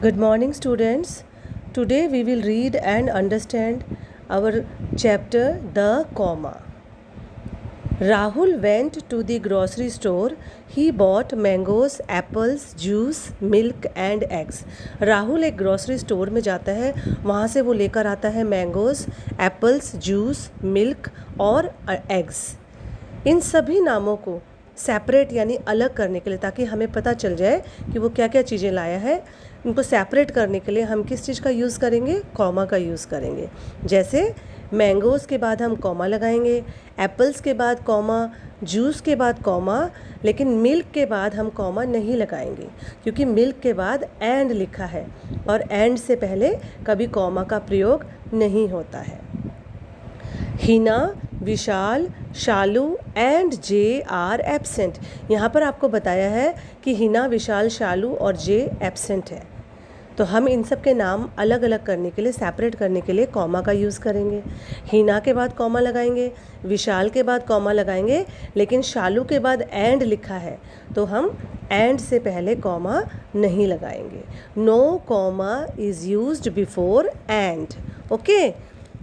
Good morning, students. Today we will read and understand our chapter The Comma. Rahul went to the grocery store. He bought mangoes, apples, juice, milk and eggs. Rahul एक grocery store में जाता है, वहाँ से वो लेकर आता है मैंगोज़, एप्पल्स, जूस, मिल्क और एग्स। इन सभी नामों को सेपरेट यानी अलग करने के लिए, ताकि हमें पता चल जाए कि वो क्या क्या चीज़ें लाया है, इनको सेपरेट करने के लिए हम किस चीज़ का यूज़ करेंगे? कॉमा का यूज़ करेंगे। जैसे मैंगोज़ के बाद हम कॉमा लगाएंगे, एप्पल्स के बाद कॉमा, जूस के बाद कॉमा, लेकिन मिल्क के बाद हम कॉमा नहीं लगाएंगे क्योंकि मिल्क के बाद एंड लिखा है और एंड से पहले कभी कॉमा का प्रयोग नहीं होता है। हिना, विशाल, शालू एंड जे आर एब्सेंट। यहाँ पर आपको बताया है कि हिना, विशाल, शालू और जे एब्सेंट है, तो हम इन सब के नाम अलग अलग करने के लिए, सेपरेट करने के लिए कॉमा का यूज़ करेंगे। हिना के बाद कॉमा लगाएंगे, विशाल के बाद कॉमा लगाएंगे, लेकिन शालू के बाद एंड लिखा है तो हम एंड से पहले कॉमा नहीं लगाएंगे। No comma is used before and. Okay,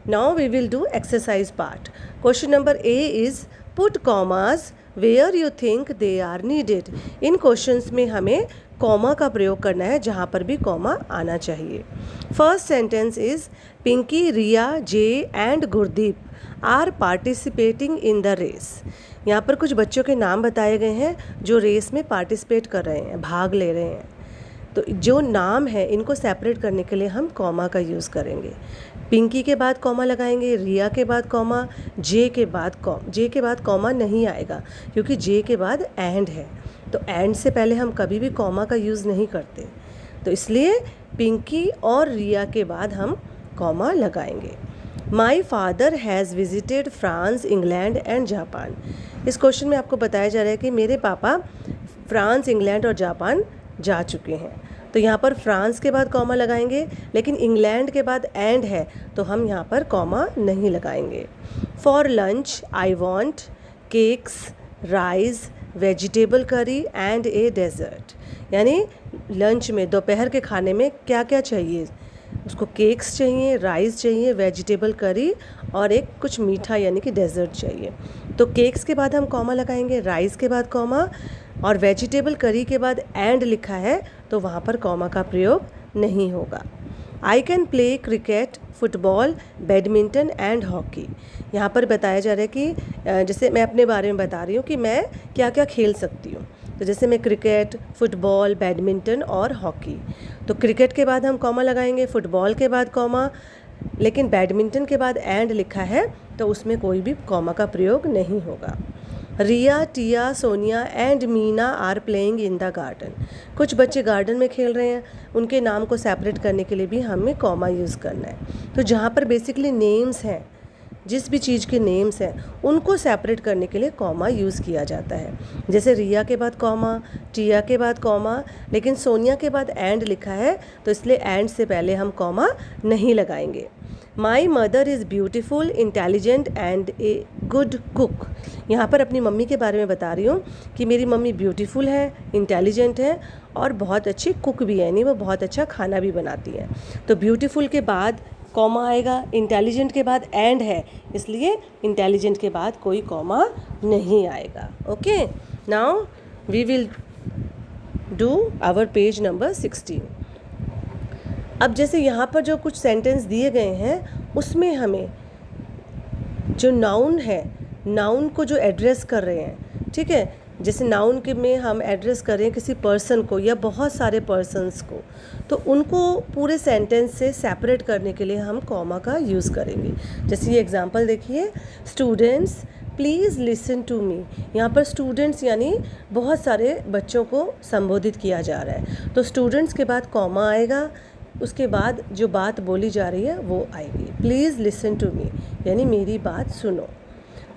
now we will do exercise part. Question number A is put commas where you think they are needed. In questions में हमें कॉमा का प्रयोग करना है जहाँ पर भी कॉमा आना चाहिए। First sentence is Pinky, Riya, J and Gurdeep are participating in the race. यहाँ पर कुछ बच्चों के नाम बताए गए हैं जो रेस में पार्टिसिपेट कर रहे हैं, भाग ले रहे हैं। तो जो नाम है इनको सेपरेट करने के लिए हम कॉमा का यूज़ करेंगे। पिंकी के बाद कॉमा लगाएंगे, रिया के बाद कॉमा, जे के बाद कॉमा नहीं आएगा क्योंकि जे के बाद एंड है, तो एंड से पहले हम कभी भी कॉमा का यूज़ नहीं करते, तो इसलिए पिंकी और रिया के बाद हम कॉमा लगाएंगे। My father has visited France, England and Japan. इस क्वेश्चन में आपको बताया जा रहा है कि मेरे पापा फ्रांस, इंग्लैंड और जापान जा चुके हैं, तो यहाँ पर फ्रांस के बाद कॉमा लगाएंगे, लेकिन इंग्लैंड के बाद एंड है तो हम यहाँ पर कॉमा नहीं लगाएंगे। For lunch I want cakes, rice, vegetable curry and a dessert. यानी लंच में, दोपहर के खाने में क्या क्या चाहिए? उसको केक्स चाहिए, राइस चाहिए, वेजिटेबल करी और एक कुछ मीठा यानी कि डेजर्ट चाहिए। तो केक्स के बाद हम कॉमा लगाएंगे, राइस के बाद कॉमा और वेजिटेबल करी के बाद एंड लिखा है तो वहाँ पर कॉमा का प्रयोग नहीं होगा। I can play cricket, football, badminton and hockey. यहाँ पर बताया जा रहा है कि जैसे मैं अपने बारे में बता रही हूँ कि मैं क्या क्या खेल सकती हूँ, तो जैसे मैं क्रिकेट, फुटबॉल, बैडमिंटन और हॉकी। तो क्रिकेट के बाद हम कॉमा लगाएंगे, फुटबॉल के बाद कॉमा, लेकिन बैडमिंटन के बाद एंड लिखा है तो उसमें कोई भी कॉमा का प्रयोग नहीं होगा। Riya, Tiya, Sonia and Meena are playing in the garden. कुछ बच्चे गार्डन में खेल रहे हैं, उनके नाम को सेपरेट करने के लिए भी हमें कॉमा यूज़ करना है। तो जहाँ पर बेसिकली नेम्स हैं, जिस भी चीज़ के नेम्स हैं उनको सेपरेट करने के लिए कॉमा यूज़ किया जाता है। जैसे रिया के बाद कॉमा, टिया के बाद कॉमा, लेकिन सोनिया के बाद एंड लिखा है तो इसलिए एंड से पहले हम कॉमा नहीं लगाएंगे। My mother is beautiful, intelligent and a good cook. यहाँ पर अपनी मम्मी के बारे में बता रही हूँ कि मेरी मम्मी ब्यूटीफुल है, इंटेलिजेंट है और बहुत अच्छी कुक भी है, यानी वो बहुत अच्छा खाना भी बनाती है। तो ब्यूटीफुल के बाद कॉमा आएगा, इंटेलिजेंट के बाद एंड है इसलिए इंटेलिजेंट के बाद कोई कॉमा नहीं आएगा। Okay, now we will do our page number 16। अब जैसे यहाँ पर जो कुछ सेंटेंस दिए गए हैं उसमें हमें जो नाउन है, नाउन को जो एड्रेस कर रहे हैं, ठीक है, जैसे नाउन के में हम एड्रेस करें किसी पर्सन को या बहुत सारे पर्सन्स को, तो उनको पूरे सेंटेंस से सेपरेट करने के लिए हम कॉमा का यूज़ करेंगे। जैसे ये एग्जांपल देखिए, students please listen to me. यहाँ पर स्टूडेंट्स यानी बहुत सारे बच्चों को संबोधित किया जा रहा है, तो स्टूडेंट्स के बाद कॉमा आएगा, उसके बाद जो बात बोली जा रही है वो आएगी। प्लीज़ लिसन टू मी यानी मेरी बात सुनो।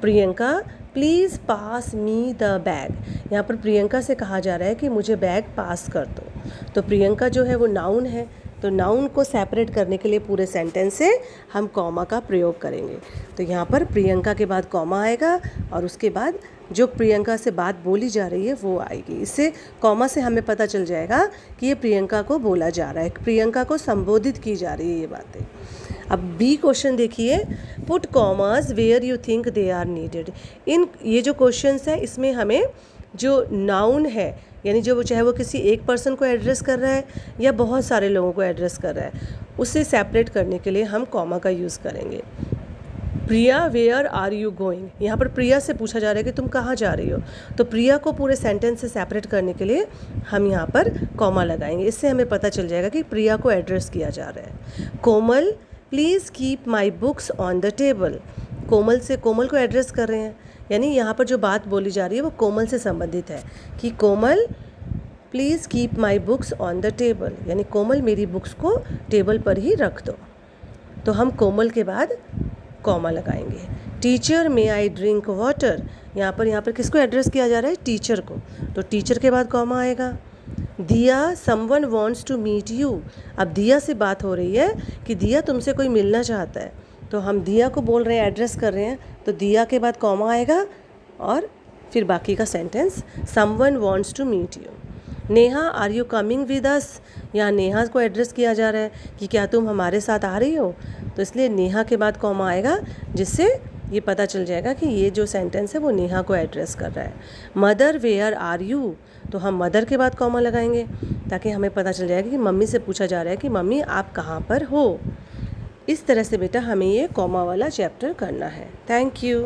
Priyanka please pass me the bag. यहाँ पर प्रियंका से कहा जा रहा है कि मुझे बैग पास कर दो। तो प्रियंका जो है वो नाउन है, तो नाउन को सेपरेट करने के लिए पूरे सेंटेंस से हम कॉमा का प्रयोग करेंगे। तो यहाँ पर प्रियंका के बाद कॉमा आएगा और उसके बाद जो प्रियंका से बात बोली जा रही है वो आएगी। इससे कॉमा से हमें पता चल जाएगा कि ये प्रियंका को बोला जा रहा है, प्रियंका को संबोधित की जा रही है ये बातें। अब बी क्वेश्चन देखिए, put commas where you think they are needed. इन ये जो क्वेश्चंस है इसमें हमें जो नाउन है, यानी जो चाहे वो किसी एक पर्सन को एड्रेस कर रहा है या बहुत सारे लोगों को एड्रेस कर रहा है, उसे सेपरेट करने के लिए हम कॉमा का यूज़ करेंगे। प्रिया वेयर आर यू गोइंग, यहाँ पर प्रिया से पूछा जा रहा है कि तुम कहाँ जा रही हो, तो प्रिया को पूरे सेंटेंस से सेपरेट करने के लिए हम यहाँ पर कॉमा लगाएंगे। इससे हमें पता चल जाएगा कि प्रिया को एड्रेस किया जा रहा है। Komal please keep my books on the table, Komal से कोमल को एड्रेस कर रहे हैं, यानी यहाँ पर जो बात बोली जा रही है वो कोमल से संबंधित है कि Komal please keep my books on the table, यानी कोमल मेरी बुक्स को टेबल पर ही रख दो। तो हम कोमल के बाद कॉमा लगाएंगे। Teacher may I drink water, यहाँ पर किसको एड्रेस किया जा रहा है, टीचर को, तो टीचर के बाद कॉमा आएगा। Diya someone wants to meet you, अब दिया से बात हो रही है कि दिया तुमसे कोई मिलना चाहता है, तो हम दिया को बोल रहे हैं, एड्रेस कर रहे हैं, तो दिया के बाद कॉमा आएगा और फिर बाकी का sentence someone wants to meet you. Neha are you coming with us, यहाँ नेहा को एड्रेस किया जा रहा है कि क्या तुम हमारे साथ आ रही हो, तो इसलिए नेहा के बाद कॉमा आएगा, जिससे ये पता चल जाएगा कि ये जो सेंटेंस है वो नेहा को एड्रेस कर रहा है। मदर वेयर आर यू, तो हम मदर के बाद कॉमा लगाएंगे ताकि हमें पता चल जाएगा कि मम्मी से पूछा जा रहा है कि मम्मी आप कहाँ पर हो। इस तरह से बेटा हमें ये कॉमा वाला चैप्टर करना है। Thank you.